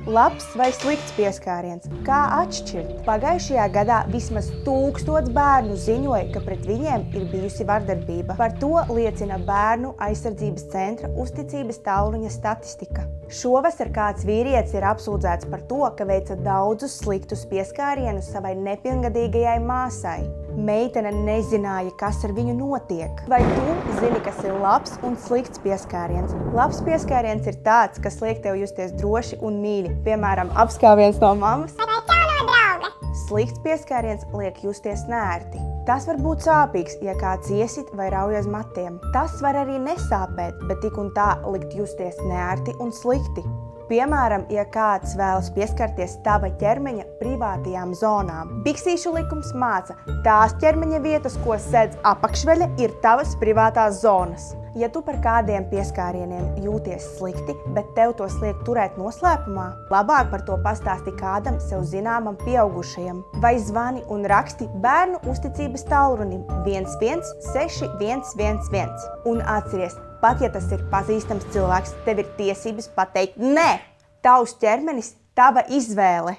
Labs vai slikts pieskāriens? Kā atšķirt? Pagājušajā gadā vismaz 1000 bērnu ziņoja, ka pret viņiem ir bijusi vardarbība. Par to liecina Bērnu aizsardzības centra uzticības tālruņa statistika. Šovasar kāds vīrietis ir apsūdzēts par to, ka veica daudzus sliktus pieskārienus savai nepilngadīgajai māsai. Meitene nezināja, kas ar viņu notiek. Vai tu zini, kas ir labs un slikts pieskāriens? Labs pieskāriens ir tāds, kas liek tev justies droši un mīļi, piemēram, apskāviens no mammas. Slikts pieskāriens liek justies neērti. Tas var būt sāpīgs, ja kāds iesit vai rauj aiz matiem. Tas var arī nesāpēt, bet tik un tā likt justies neērti un slikti. Piemēram, ja kāds vēlas pieskarties tava ķermeņa privātajām zonām. Biksīšu likums māca, tās ķermeņa vietas, ko sedz apakšveļa, ir tavas privātās zonas. Ja tu par kādiem pieskārieniem jūties slikti, bet tev tos liek turēt noslēpumā, labāk par to pastāsti kādam sev zināmam pieaugušajam. Vai zvani un raksti bērnu uzticības tālrunim 116 111. Un atceries, pat ja tas ir pazīstams cilvēks, tev ir tiesības pateikt nē! Tavs ķermenis, tava izvēle!